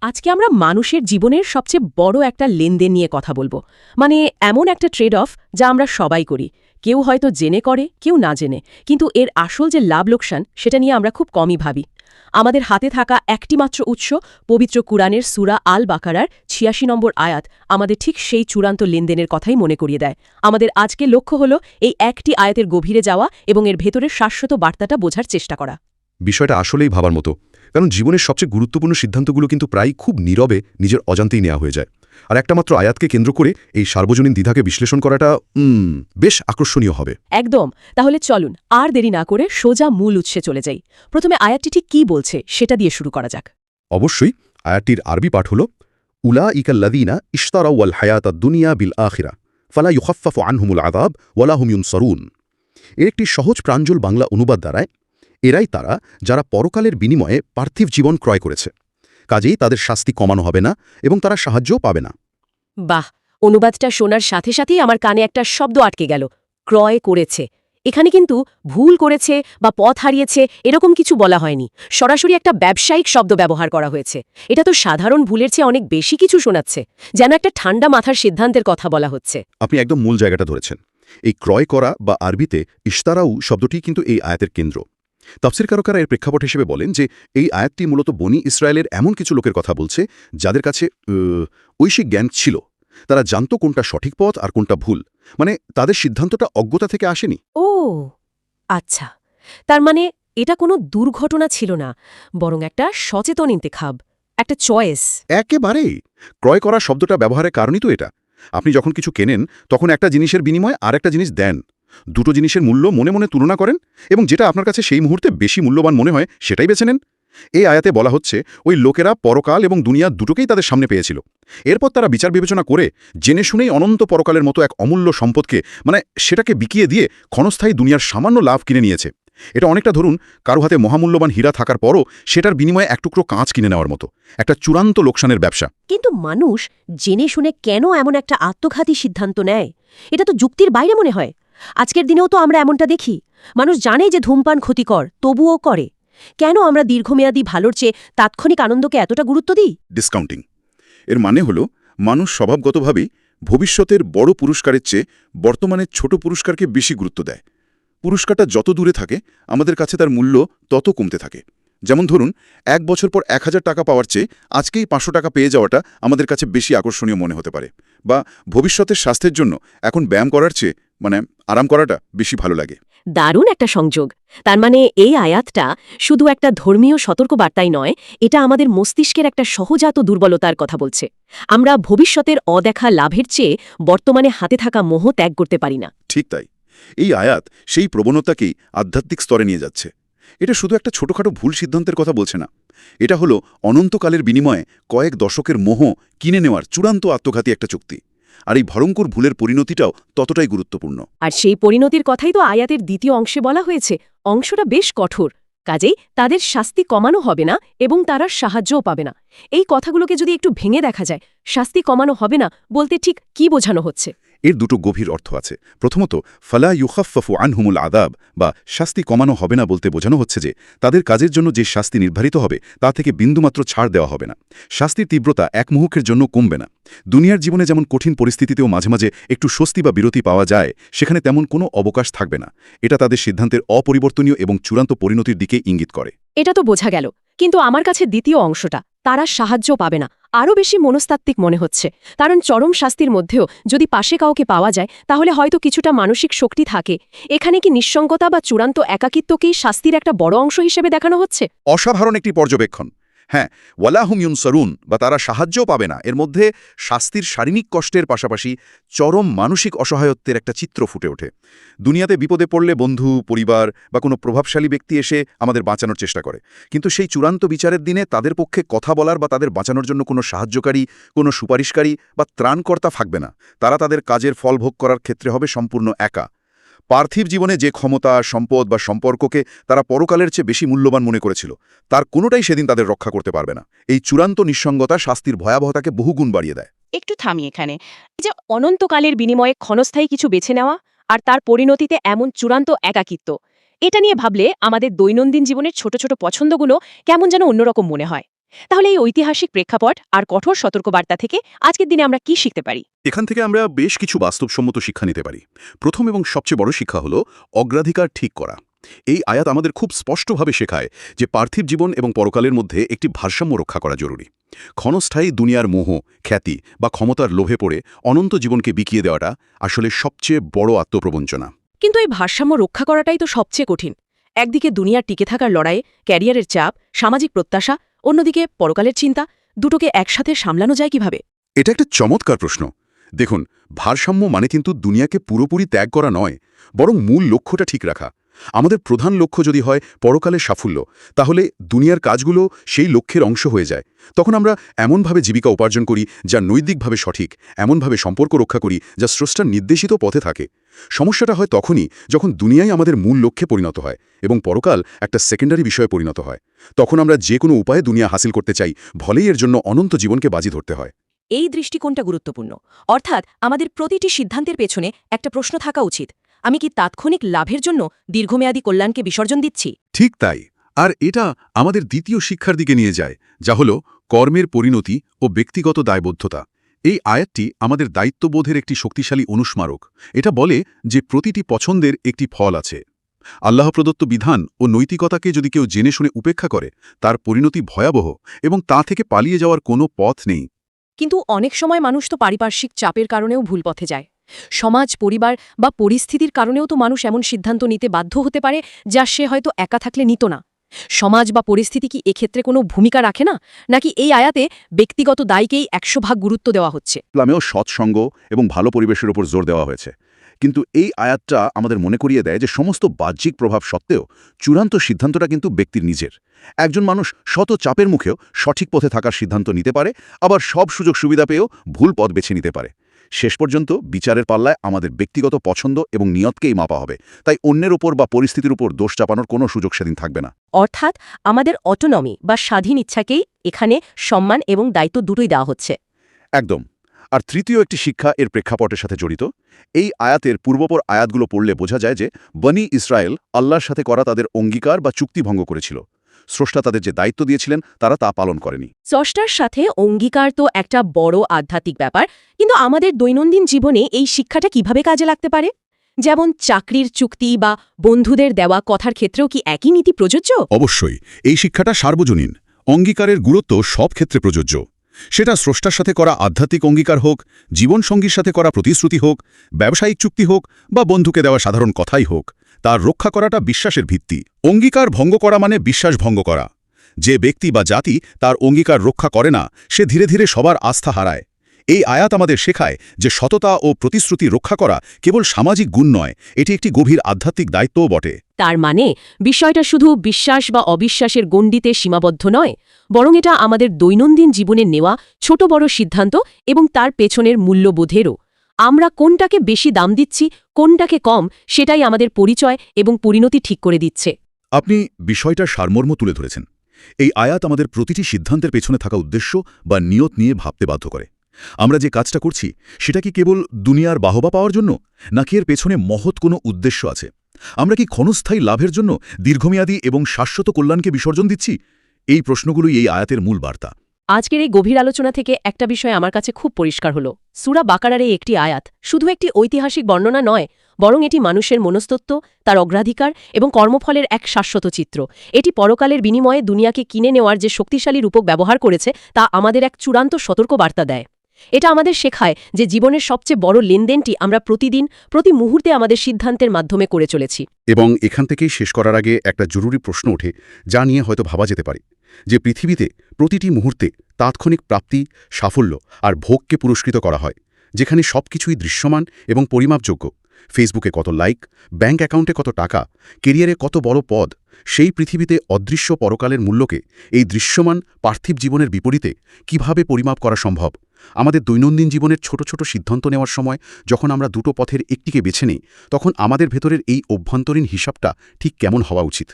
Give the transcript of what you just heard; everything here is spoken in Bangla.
আজকে আমরা মানুষের জীবনের সবচেয়ে বড় একটা লেনদেন নিয়ে কথা বলবো। মানে এমন একটা ট্রেড অফ যা আমরা সবাই করি। কেউ হয়তো জেনে করে, কেউ না জেনে, কিন্তু এর আসল যে লাভ লোকসান সেটা নিয়ে আমরা খুব কমই ভাবি। আমাদের হাতে থাকা একটিমাত্র উৎস, পবিত্র কুরআনের সূরা আল বাকারার ৮৬ নম্বর আয়াত আমাদের ঠিক সেই চূড়ান্ত লেনদেনের কথাই মনে করিয়ে দেয়। আমাদের আজকের লক্ষ্য হল এই একটি আয়াতের গভীরে যাওয়া এবং এর ভেতরের শাশ্বত বার্তাটা বোঝার চেষ্টা করা। বিষয়টা আসলেই ভাবার মতো, কারণ জীবনের সবচেয়ে গুরুত্বপূর্ণ সিদ্ধান্তগুলো কিন্তু প্রায় খুব নীরবে নিজের অজান্তেই নেওয়া হয়ে যায়। আর একটা মাত্র আয়াতকে কেন্দ্র করে এই সার্বজনীন দ্বিধাকে বিশ্লেষণ করাটা বেশ আকর্ষণীয় হবে। একদম। তাহলে চলুন আর দেরি না করে সোজা মূল উৎসে চলে যাই। প্রথমে আয়াতটি ঠিক কী বলছে সেটা দিয়ে শুরু করা যাক। অবশ্যই আয়াতটির আরবি পাঠ হল উলাইকাল্লাযীনা ইশতারাওয়াল হায়াতাদ দুনিয়া বিল আখিরা ফালা ইউখাফফাফু আনহুমুল আযাব ওয়ালা হুম ইউনসারুন। এর একটি সহজ প্রাঞ্জল বাংলা অনুবাদ দ্বারায় এরাই তারা যারা পরকালের বিনিময়ে পার্থিব জীবন ক্রয় করেছে, কাজেই তাদের শাস্তি কমানো হবে না এবং তারা সাহায্যও পাবে না। বাহ, অনুবাদটা শোনার সাথে সাথেই আমার কানে একটা শব্দ আটকে গেল, ক্রয় করেছে। এখানে কিন্তু ভুল করেছে বা পথ হারিয়েছে এরকম কিছু বলা হয়নি, সরাসরি একটা ব্যবসায়িক শব্দ ব্যবহার করা হয়েছে। এটা তো সাধারণ ভুলের চেয়ে অনেক বেশি কিছু শোনাচ্ছে, যেন একটা ঠান্ডা মাথার সিদ্ধান্তের কথা বলা হচ্ছে। আপনি একদম মূল জায়গাটা ধরেছেন। এই ক্রয় করা বা আরবিতে ইশতারাউ শব্দটি কিন্তু এই আয়াতের কেন্দ্র। তাফসীরকারকেরা এর প্রেক্ষাপট হিসেবে বলেন যে এই আয়াতটি মূলত বনি ইসরায়েলের এমন কিছু লোকের কথা বলছে যাদের কাছে ঐশিক জ্ঞান ছিল। তারা জানত কোনটা সঠিক পথ আর কোনটা ভুল, মানে তাদের সিদ্ধান্তটা অজ্ঞতা থেকে আসেনি। ও আচ্ছা, তার মানে এটা কোনো দুর্ঘটনা ছিল না, বরং একটা সচেতন ইন্তেখাব, একটা চয়েস। একেবারেই। ক্রয় করা শব্দটা ব্যবহারের কারণই তো এটা। আপনি যখন কিছু কেনেন তখন একটা জিনিসের বিনিময়ে আর একটা জিনিস দেন। দুটো জিনিসের মূল্য মনে মনে তুলনা করেন এবং যেটা আপনার কাছে সেই মুহূর্তে বেশি মূল্যবান মনে হয় সেটাই বেছে নেন। এই আয়াতে বলা হচ্ছে ওই লোকেরা পরকাল এবং দুনিয়া দুটোকেই তাদের সামনে পেয়েছিল। এরপর তারা বিচার বিবেচনা করে জেনে শুনেই অনন্ত পরকালের মতো এক অমূল্য সম্পদকে, মানে সেটাকে বিকিয়ে দিয়ে ক্ষণস্থায়ী দুনিয়ার সামান্য লাভ কিনে নিয়েছে। এটা অনেকটা ধরুন কারো হাতে মহামূল্যবান হীরা থাকার পরও সেটার বিনিময়ে এক টুকরো কাঁচ কিনে নেওয়ার মতো একটা চূড়ান্ত লোকসানের ব্যবসা। কিন্তু মানুষ জেনে শুনে কেন এমন একটা আত্মঘাতী সিদ্ধান্ত নেয়? এটা তো যুক্তির বাইরে মনে হয়। আজকের দিনেও তো আমরা এমনটা দেখি। মানুষ জানে যে ধূমপান ক্ষতিকর, তবুও করে। কেন আমরা দীর্ঘমেয়াদী ভালোর চেয়ে তাৎক্ষণিক আনন্দকে এতটা গুরুত্ব দিই? ডিসকাউন্টিং এর মানে হল মানুষ স্বভাবগতভাবেই ভবিষ্যতের বড় পুরস্কারের চেয়ে বর্তমানের ছোট পুরস্কারকে বেশি গুরুত্ব দেয়। পুরস্কারটা যত দূরে থাকে আমাদের কাছে তার মূল্য তত কমতে থাকে। যেমন ধরুন ১ বছর পর ১,০০০ টাকা পাওয়ার চেয়ে আজকেই ৫০০ টাকা পেয়ে যাওয়াটা আমাদের কাছে বেশি আকর্ষণীয় মনে হতে পারে। বা ভবিষ্যতের স্বাস্থ্যের জন্য এখন ব্যায়াম করার চেয়ে আরাম করাটা বেশি ভালো লাগে। দারুণ একটা সংযোগ। তার মানে এই আয়াতটা শুধু একটা ধর্মীয় সতর্কবার্তাই নয়, এটা আমাদের মস্তিষ্কের একটা সহজাত দুর্বলতার কথা বলছে। আমরা ভবিষ্যতের অদেখা লাভের চেয়ে বর্তমানে হাতে থাকা মোহ ত্যাগ করতে পারি না। ঠিক তাই। এই আয়াত সেই প্রবণতাকেই আধ্যাত্মিক স্তরে নিয়ে যাচ্ছে। এটা শুধু একটা ছোটখাটো ভুল সিদ্ধান্তের কথা বলছে না। এটা হলো অনন্তকালের বিনিময়ে কয়েক দশকের মোহ কিনে নেওয়ার চূড়ান্ত আত্মঘাতী একটা চুক্তি। আর এই ভয়ঙ্কর ভুলের পরিণতিটাও ততটাই গুরুত্বপূর্ণ। আর সেই পরিণতির কথাই তো আয়াতের দ্বিতীয় অংশে বলা হয়েছে। অংশটা বেশ কঠোর, কাজেই তাদের শাস্তি কমানো হবে না এবং তারা সাহায্যও পাবে না। এই কথাগুলোকে যদি একটু ভেঙে দেখা যায়, শাস্তি কমানো হবে না বলতে ঠিক কি বোঝানো হচ্ছে? এর দুটো গভীর অর্থ আছে। প্রথমত, ফালা ইউখাফফাফু আনহুমুল আযাব বা শাস্তি কমানো হবে না বলতে বোঝানো হচ্ছে যে তাদের কাজের জন্য যে শাস্তি নির্ধারিত হবে তা থেকে বিন্দুমাত্র ছাড় দেওয়া হবে না। শাস্তির তীব্রতা এক মুহূর্তের জন্য কমবে না। দুনিয়ার জীবনে যেমন কঠিন পরিস্থিতিতেও মাঝে মাঝে একটু স্বস্তি বা বিরতি পাওয়া যায়, সেখানে তেমন কোনো অবকাশ থাকবে না। এটা তাদের সিদ্ধান্তের অপরিবর্তনীয় এবং চূড়ান্ত পরিণতির দিকে ইঙ্গিত করে। এটা তো বোঝা গেল, কিন্তু আমার কাছে দ্বিতীয় অংশটা, তারা সাহায্য পাবে না, আরও বেশি মনস্তাত্ত্বিক মনে হচ্ছে। কারণ চরম শাস্তির মধ্যেও যদি পাশে কাউকে পাওয়া যায় তাহলে হয়তো কিছুটা মানসিক শক্তি থাকে। এখানে কি নিঃসঙ্গতা বা চূড়ান্ত একাকিত্বকেই শাস্তির একটা বড় অংশ হিসেবে দেখানো হচ্ছে? অসাধারণ একটি পর্যবেক্ষণ। হ্যাঁ, ওয়ালা হুম ইউনসারুন বা তারা সাহায্যও পাবে না, এর মধ্যে শাস্তির শারীরিক কষ্টের পাশাপাশি চরম মানসিক অসহায়ত্বের একটা চিত্র ফুটে ওঠে। দুনিয়াতে বিপদে পড়লে বন্ধু, পরিবার বা কোনো প্রভাবশালী ব্যক্তি এসে আমাদের বাঁচানোর চেষ্টা করে, কিন্তু সেই চূড়ান্ত বিচারের দিনে তাদের পক্ষে কথা বলার বা তাদের বাঁচানোর জন্য কোনো সাহায্যকারী, কোনো সুপারিশকারী বা ত্রাণকর্তা থাকবে না। তারা তাদের কাজের ফল ভোগ করার ক্ষেত্রে হবে সম্পূর্ণ একা। পার্থিব জীবনে যে ক্ষমতা, সম্পদ বা সম্পর্ককে তারা পরকালের চেয়ে বেশি মূল্যবান মনে করেছিল, তার কোনোটাই সেদিন তাদের রক্ষা করতে পারবে না। এই চূড়ান্ত নিঃসঙ্গতা শাস্তির ভয়াবহতাকে বহুগুণ বাড়িয়ে দেয়। একটু থামি এখানে। এই যে অনন্তকালের বিনিময়ে ক্ষণস্থায়ী কিছু বেছে নেওয়া আর তার পরিণতিতে এমন চূড়ান্ত একাকিত্ব, এটা নিয়ে ভাবলে আমাদের দৈনন্দিন জীবনের ছোট ছোট পছন্দগুলো কেমন যেন অন্যরকম মনে হয়। তাহলে এই ঐতিহাসিক প্রেক্ষাপট আর কঠোর সতর্কবার্তা থেকে আজকের দিনে আমরা কি শিখতে পারি? এখান থেকে আমরা বেশ কিছু বাস্তবসম্মত শিক্ষা নিতে পারি। প্রথম এবং সবচেয়ে বড় শিক্ষা হলো অগ্রাধিকার ঠিক করা। এই আয়াত আমাদের খুব স্পষ্টভাবে শেখায় যে পার্থিব জীবন এবং পরকালের মধ্যে একটি ভারসাম্য রক্ষা করা জরুরি। ক্ষণস্থায়ী দুনিয়ার মোহ, খ্যাতি বা ক্ষমতার লোভে পড়ে অনন্ত জীবনকে বিকিয়ে দেওয়াটা আসলে সবচেয়ে বড় আত্মপ্রবঞ্চনা। কিন্তু এই ভারসাম্য রক্ষা করাটাই তো সবচেয়ে কঠিন। একদিকে দুনিয়ার টিকে থাকার লড়াই, ক্যারিয়ারের চাপ, সামাজিক প্রত্যাশা, অন্যদিকে পরকালের চিন্তা, দুটোকে একসাথে সামলানো যায় কিভাবে? এটা একটা চমৎকার প্রশ্ন। দেখুন, ভারসাম্য মানে কিন্তু দুনিয়াকে পুরোপুরি ত্যাগ করা নয়, বরং মূল লক্ষ্যটা ঠিক রাখা। আমাদের প্রধান লক্ষ্য যদি হয় পরকালের সাফল্য, তাহলে দুনিয়ার কাজগুলো সেই লক্ষ্যের অংশ হয়ে যায়। তখন আমরা এমনভাবে জীবিকা উপার্জন করি যা নৈতিকভাবে সঠিক, এমনভাবে সম্পর্ক রক্ষা করি যা স্রষ্টার নির্দেশিত পথে থাকে। সমস্যাটা হয় তখনই যখন দুনিয়াই আমাদের মূল লক্ষ্যে পরিণত হয় এবং পরকাল একটা সেকেন্ডারি বিষয়ে পরিণত হয়। তখন আমরা যে কোনো উপায়ে দুনিয়া হাসিল করতে চাই, ভলেই এর জন্য অনন্ত জীবনকে বাজি ধরতে হয়। এই দৃষ্টিকোণটা গুরুত্বপূর্ণ। অর্থাৎ আমাদের প্রতিটি সিদ্ধান্তের পেছনে একটা প্রশ্ন থাকা উচিত, আমি কি তাৎক্ষণিক লাভের জন্য দীর্ঘমেয়াদী কল্যাণকে বিসর্জন দিচ্ছি? ঠিক তাই। আর এটা আমাদের দ্বিতীয় শিক্ষার দিকে নিয়ে যায়, যা হল কর্মের পরিণতি ও ব্যক্তিগত দায়বদ্ধতা। এই আয়াতটি আমাদের দায়িত্ববোধের একটি শক্তিশালী অনুস্মারক। এটা বলে যে প্রতিটি পছন্দের একটি ফল আছে। আল্লাহ প্রদত্ত বিধান ও নৈতিকতাকে যদি কেউ জেনে শুনে উপেক্ষা করে, তার পরিণতি ভয়াবহ এবং তা থেকে পালিয়ে যাওয়ার কোনো পথ নেই। কিন্তু অনেক সময় মানুষ তো পারিপার্শ্বিক চাপের কারণেও ভুল পথে যায়। সমাজ, পরিবার বা পরিস্থিতির কারণেও তো মানুষ এমন সিদ্ধান্ত নিতে বাধ্য হতে পারে যা সে হয়তো একা থাকলে নিত না। সমাজ বা পরিস্থিতি কি এক্ষেত্রে কোনো ভূমিকা রাখে না, নাকি এই আয়াতে ব্যক্তিগত দায়কেই 100% গুরুত্ব দেওয়া হচ্ছে? ইসলামেও সৎসঙ্গ এবং ভালো পরিবেশের উপর জোর দেওয়া হয়েছে, কিন্তু এই আয়াতটা আমাদের মনে করিয়ে দেয় যে সমস্ত বাহ্যিক প্রভাব সত্ত্বেও চূড়ান্ত সিদ্ধান্তটা কিন্তু ব্যক্তির নিজের। একজন মানুষ শত চাপের মুখেও সঠিক পথে থাকার সিদ্ধান্ত নিতে পারে, আবার সব সুযোগ সুবিধা পেয়েও ভুল পথ বেছে নিতে পারে। শেষ পর্যন্ত বিচারের পাল্লায় আমাদের ব্যক্তিগত পছন্দ এবং নিয়তকেই মাপা হবে। তাই অন্যের উপর বা পরিস্থিতির উপর দোষ চাপানোর কোনো সুযোগ সেদিন থাকবে না। অর্থাৎ আমাদের অটোনমি বা স্বাধীন ইচ্ছাকেই এখানে সম্মান এবং দায়িত্ব দুটোই দেওয়া হচ্ছে। একদম। আর তৃতীয় একটি শিক্ষা এর প্রেক্ষাপটের সাথে জড়িত। এই আয়াতের পূর্বপর আয়াতগুলো পড়লে বোঝা যায় যে বনি ইসরায়েল আল্লাহর সাথে করা তাদের অঙ্গীকার বা চুক্তি ভঙ্গ করেছিল। স্রষ্টা তাদের যে দায়িত্ব দিয়েছিলেন তারা তা পালন করেনি। স্রষ্টার সাথে অঙ্গীকার তো একটা বড় আধ্যাত্মিক ব্যাপার, কিন্তু আমাদের দৈনন্দিন জীবনে এই শিক্ষাটা কিভাবে কাজে লাগতে পারে? যেমন চাকরির চুক্তি বা বন্ধুদের দেওয়া কথার ক্ষেত্রেও কি একই নীতি প্রযোজ্য? অবশ্যই এই শিক্ষাটা সার্বজনীন। অঙ্গীকারের গুরুত্ব সব ক্ষেত্রে প্রযোজ্য। সেটা স্রষ্টার সাথে করা আধ্যাত্মিক অঙ্গীকার হোক, জীবনসঙ্গীর সাথে করা প্রতিশ্রুতি হোক, ব্যবসায়িক চুক্তি হোক বা বন্ধুকে দেওয়া সাধারণ কথাই হোক, তার রক্ষা করাটা বিশ্বাসের ভিত্তি। অঙ্গীকার ভঙ্গ করা মানে বিশ্বাস ভঙ্গ করা। যে ব্যক্তি বা জাতি তার অঙ্গীকার রক্ষা করে না, সে ধীরে ধীরে সবার আস্থা হারায়। এই আয়াত আমাদের শেখায় যে সততা ও প্রতিশ্রুতি রক্ষা করা কেবল সামাজিক গুণ নয়, এটি একটি গভীর আধ্যাত্মিক দায়িত্বও বটে। তার মানে বিষয়টা শুধু বিশ্বাস বা অবিশ্বাসের গণ্ডিতে সীমাবদ্ধ নয়, বরং এটা আমাদের দৈনন্দিন জীবনে নেওয়া ছোট বড় সিদ্ধান্ত এবং তার পেছনের মূল্যবোধেরও। আমরা কোনটাকে বেশি দাম দিচ্ছি, কোনটাকে কম, সেটাই আমাদের পরিচয় এবং পরিণতি ঠিক করে দিচ্ছে। আপনি বিষয়টার সারমর্ম তুলে ধরেছেন। এই আয়াত আমাদের প্রতিটি সিদ্ধান্তের পেছনে থাকা উদ্দেশ্য বা নিয়ত নিয়ে ভাবতে বাধ্য করে। আমরা যে কাজটা করছি সেটা কি কেবল দুনিয়ার বাহবা পাওয়ার জন্য, নাকি এর পেছনে মহৎ কোনো উদ্দেশ্য আছে? আমরা কি ক্ষণস্থায়ী লাভের জন্য দীর্ঘমেয়াদী এবং শাশ্বত কল্যাণকে বিসর্জন দিচ্ছি? এই প্রশ্নগুলোই এই আয়াতের মূল বার্তা। আজকের এই গভীর আলোচনা থেকে একটা বিষয় আমার কাছে খুব পরিষ্কার হলো। সূরা বাকারার এই একটি আয়াত শুধু একটি ঐতিহাসিক বর্ণনা নয়, বরং এটি মানুষের মনস্তত্ত্ব, তার অগ্রাধিকার এবং কর্মফলের এক শাশ্বত চিত্র। এটি পরকালের বিনিময়ে দুনিয়াকে কিনে নেওয়ার যে শক্তিশালী রূপক ব্যবহার করেছে তা আমাদের এক চূড়ান্ত সতর্কবার্তা দেয়। এটা আমাদের শেখায় যে জীবনের সবচেয়ে বড় লেনদেনটি আমরা প্রতিদিন, প্রতি মুহূর্তে আমাদের সিদ্ধান্তের মাধ্যমে করে চলেছি। এবং এখান থেকেই শেষ করার আগে একটা জরুরি প্রশ্ন ওঠে, যা নিয়ে হয়তো ভাবা যেতে পারে, যে পৃথিবীতে প্রতিটি মুহূর্তে তাৎক্ষণিক প্রাপ্তি, সাফল্য আর ভোগকে পুরস্কৃত করা হয়, যেখানে সবকিছুই দৃশ্যমান এবং পরিমাপযোগ্য। ফেসবুকে কত লাইক, ব্যাংক অ্যাকাউন্টে কত টাকা, কেরিয়ারে কত বড় পদ, সেই পৃথিবীতে অদৃশ্য পরকালের মূল্যকে এই দৃশ্যমান পার্থিব জীবনের বিপরীতে কিভাবে পরিমাপ করা সম্ভব? আমাদের দৈনন্দিন জীবনের ছোট ছোট সিদ্ধান্ত নেওয়ার সময় যখন আমরা দুটো পথের একটিকে বেছে নিই, তখন আমাদের ভেতরের এই অভ্যন্তরীণ হিসাবটা ঠিক কেমন হওয়া উচিত?